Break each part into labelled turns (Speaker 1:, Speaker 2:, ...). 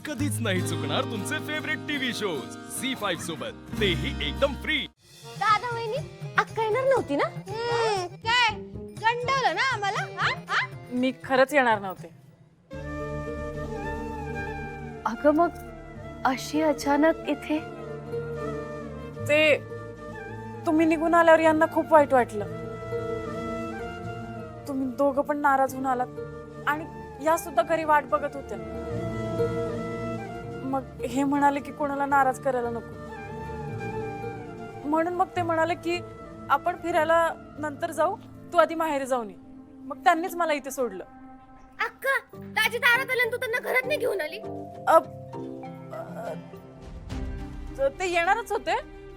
Speaker 1: कधीच नाही चुकणार तुमचे फेवरेट टीव्ही शोज झी5 सोबत, तेही एकदम फ्री.
Speaker 2: दादा वहिनी अक्का येणार नव्हती ना?
Speaker 3: काय गंडवलं ना आम्हाला?
Speaker 4: मी खरंच येणार नव्हते.
Speaker 2: अगं मग अशी अचानक इथे?
Speaker 4: ते तुम्ही निघून आल्यावर यांना खूप वाईट वाटलं. तुम्ही दोघं पण नाराज होऊन आलात आणि या सुद्धा घरी वाट बघत होत्या. मग हे म्हणाले की कोणाला नाराज करायला नको, म्हणून मग ते म्हणाले की आपण फिरायला नंतर जाऊ, तू आधी माहेरी जाऊन ये. मग त्यांनीच मला इथे सोडलं.
Speaker 2: अक्का ताजी दारात आल्यानं तू त्यांना घरात नाही घेऊन आली?
Speaker 4: ते येणारच होते,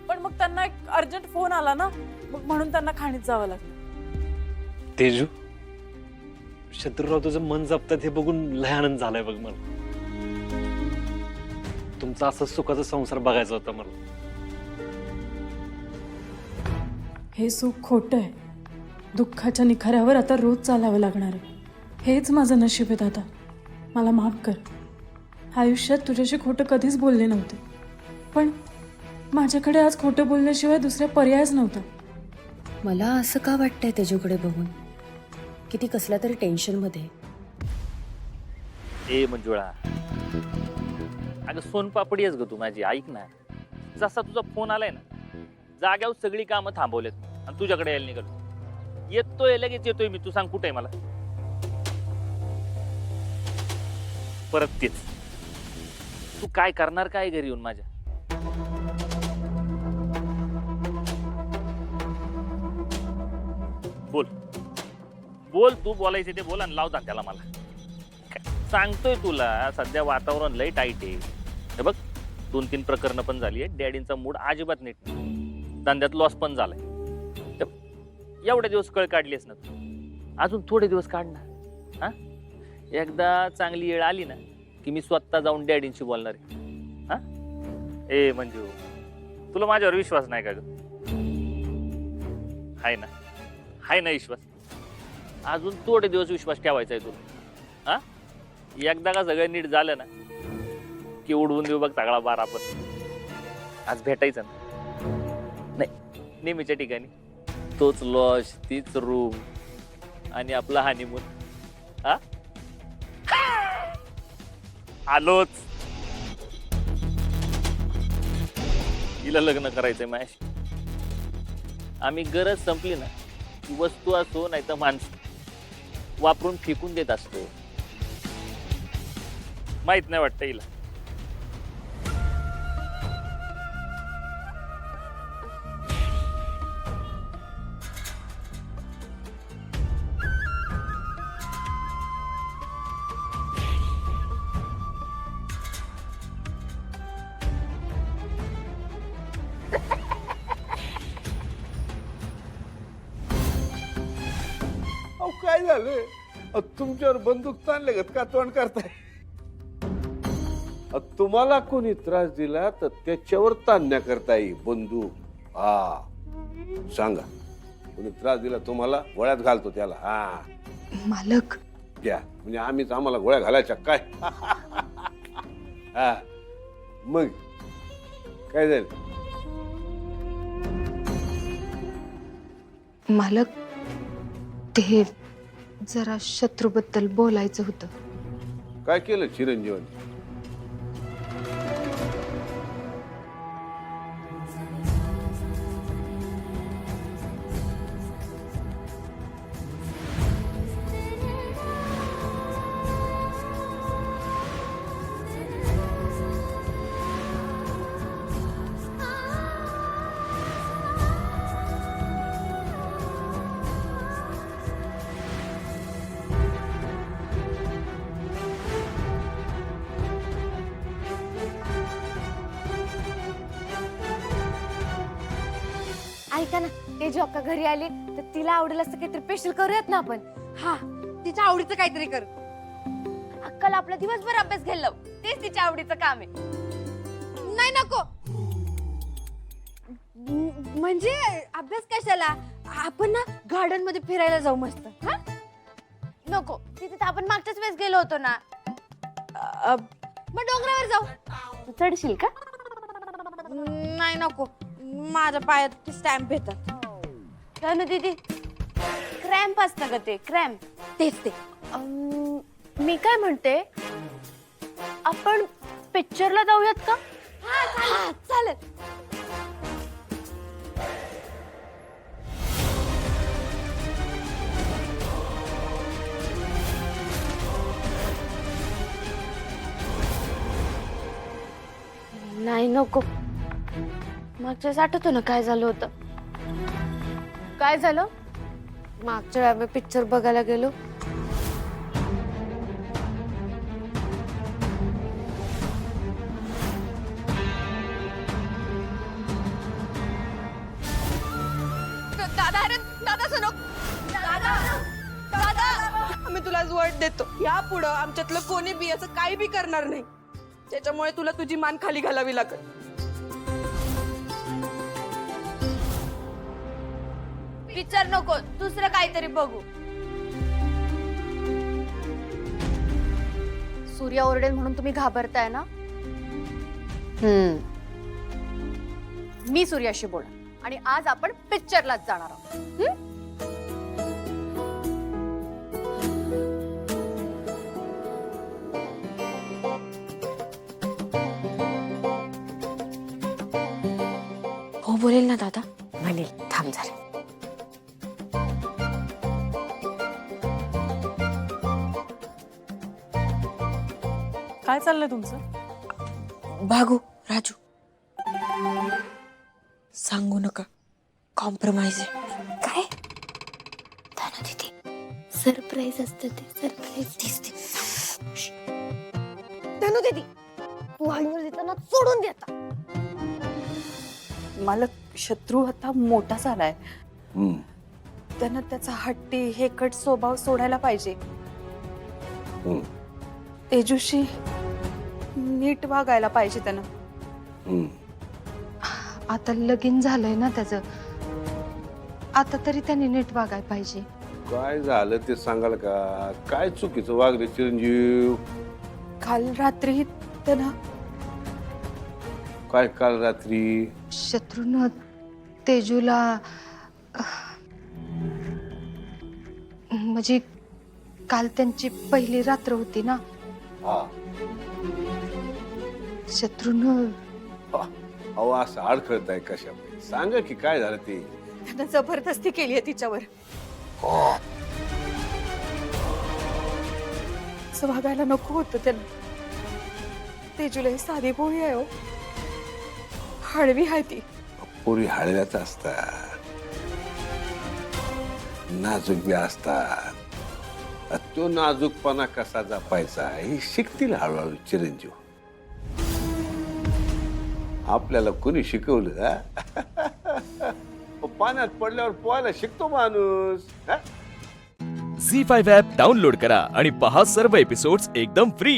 Speaker 4: पण मग त्यांना एक अर्जंट फोन आला ना, मग म्हणून त्यांना खाणीत जावं लागलं.
Speaker 5: तेजू, शत्रुराव तुझं मन जपतात हे बघून लय आनंद झालाय बघ मला. तुमचा असं सुखाचा संसार बघायचा होता मला.
Speaker 4: हे सुख खोटं आहे. दुःखाच्या निखाऱ्यावर आता रोज चालावं लागणार आहे. हेच माझं नशीब आहे दादा. मला माफ कर. आयुष्यात तुझ्याशी खोटं कधीच बोलले नव्हते, पण माझ्याकडे आज खोटं बोलण्याशिवाय दुसरा पर्यायच नव्हता.
Speaker 6: मला असं का वाटतंय त्याच्याकडे बघून किती कसल्या तरी टेन्शन मध्ये.
Speaker 7: ए मंजुळा, अगं सोनपापडी आहेस ग तू माझी. ऐक ना, जसा तुझा फोन आलाय ना, जाग्यावर सगळी कामं थांबवलेत आणि तुझ्याकडे यायला निघालो. येतोय, लगेच येतोय मी. तू सांग कुठे मला? परत तेच. तू काय करणार काय घरी येऊन माझ्या? बोल बोल, तू बोलायचे ते बोल आणि लाव त्याला. मला सांगतोय तुला, सध्या वातावरण लय टाईट आहे. हे बघ, 2-3 प्रकरणं पण झाली आहे. डॅडींचा मूड अजिबात नीट नाही. धंद्यात लॉस पण झालाय. तर एवढे दिवस कळ काढलीस ना तू, अजून थोडे दिवस काढ ना. हा, एकदा चांगली वेळ आली ना की मी स्वतः जाऊन डॅडींशी बोलणार आहे. हा, ए मंजू, तुला माझ्यावर विश्वास नाही का ग? हाय ना, हाय ना विश्वास? अजून थोडे दिवस विश्वास ठेवायचा आहे तुला. हा, एकदा का सगळं नीट झालं ना की उडवून देऊ बघ सगळा बार. आपण आज भेटायचं ना, नाही नेहमीच्या ठिकाणी, तोच लॉज, तीच रूम आणि आपला हनीमून. हा, आलोच. हिला लग्न करायचंय माझ्याशी. आम्ही गरज संपली ना, वस्तू असो नाही तर माणसं वापरून फेकून देत असतो. माहित नाही वाटतं हिला.
Speaker 8: अहो काय झालं? तुमच्यावर बंदूक ताणले का तोंड करताय? तुम्हाला कोणी त्रास दिला तर त्याच्यावर ताणण्या करता येईल बंदूक. हा, सांगा कोणी त्रास दिला तुम्हाला, गोळ्यात घालतो त्याला. हा
Speaker 6: मालक,
Speaker 8: द्या म्हणजे आम्हीच आम्हाला गोळ्या घालायच्या काय? हा, मग काय झालं?
Speaker 6: मालक, ते जरा शत्रूबद्दल बोलायचं होतं.
Speaker 8: काय केलं चिरंजीवानी?
Speaker 2: ऐका ना, तेजू अक्का घरी आली तर तिला आवडेल असं काहीतरी स्पेशल करूयात ना आपण.
Speaker 3: हा, तिच्या आवडीचं काहीतरी कर.
Speaker 2: अक्काला आपला दिवसभर अभ्यास घ्यायला लावू. तेच तिच्या आवडीचं काम आहे.
Speaker 3: नाही, नको. म्हणजे अभ्यास कशाला? आपण ना गार्डन मध्ये फिरायला जाऊ मस्त. हा,
Speaker 2: नको, तिथे तर आपण मागच्याच वेळेस गेलो होतो ना.
Speaker 3: मग डोंगरावर जाऊ.
Speaker 2: तू चढशील का?
Speaker 3: नाही नको, माझ्या पायात स्टॅम्प येतात.
Speaker 2: धनु दीदी, क्रॅम्प असतं ग ते, क्रॅम्प.
Speaker 3: तेच ते.
Speaker 2: मी काय म्हणते, आपण पिक्चरला जाऊयात का?
Speaker 3: हा, चालेल.
Speaker 2: नाही नको. मागच्याच आठवतो ना काय झालं होतं? काय झालं? मागच्या वेळी आम्ही पिक्चर बघायला गेलो.
Speaker 9: आम्ही तुला वट देतो, या पुढं आमच्यातलं कोणी बी असं काही बी करणार नाही, त्याच्यामुळे तुला तुझी मान खाली घालावी लागेल.
Speaker 2: पिक्चर नको, दुसरं काहीतरी बघू. सूर्या ओरडेल म्हणून तुम्ही घाबरताय ना? मी सूर्याशी बोलणार आणि आज आपण पिक्चरलाच जाणार आहोत.
Speaker 3: हो बोलेल ना दादा? म्हणेल, थांब जरा.
Speaker 4: काय चाललंय तुमचं?
Speaker 9: भागू, राजू, सांगू नका, कॉम्प्रोमाइज आहे.
Speaker 3: काय? धनु दीदी, सरप्राईज असतं ते, सरप्राईज.
Speaker 2: धनु दीदी, तू हळूहळू देताना सोडून देता.
Speaker 10: मालक, शत्रू आता मोठा झालाय.
Speaker 8: हम्म.
Speaker 10: त्यानं त्याचा हट्टी हेकट स्वभाव सोडायला पाहिजे.
Speaker 8: हम्म.
Speaker 10: तेजूशी नीट वागायला पाहिजे त्यानं.
Speaker 8: हम्म.
Speaker 3: आता लगीन झालंय ना त्याचं, आता तरी त्यांनी नीट वागायला पाहिजे.
Speaker 8: काय झालं ते सांगाल का? काय चुकीचं वागले चिरंजीव?
Speaker 10: काल रात्री त्यानं
Speaker 8: काय काल रात्री?
Speaker 3: शत्रूनं तेजूला म्हणजे काल त्यांची पहिली रात्र होती ना.
Speaker 8: हा.
Speaker 3: शत्रूनं
Speaker 8: अहो असं अडखळत आहे कशा? सांगा की काय झालं ते?
Speaker 10: त्यानं जबरदस्ती केली आहे तिच्यावर. असं वागायला नको होतं त्यानं. तेजूला ही साधी भोळी आहे हो, हळवी आहे ती.
Speaker 8: पुरी हळव्याच असतात, नाजूक बी असतात. तो नाजूकपणा कसा जपायचा हे शिकतील हळूहळू चिरंजीव. आपल्याला कोणी शिकवलं? हा? पाण्यात पडल्यावर पोहायला शिकतो माणूस.
Speaker 1: झी5 ॲप डाउनलोड करा आणि पहा सर्व एपिसोड्स एकदम फ्री.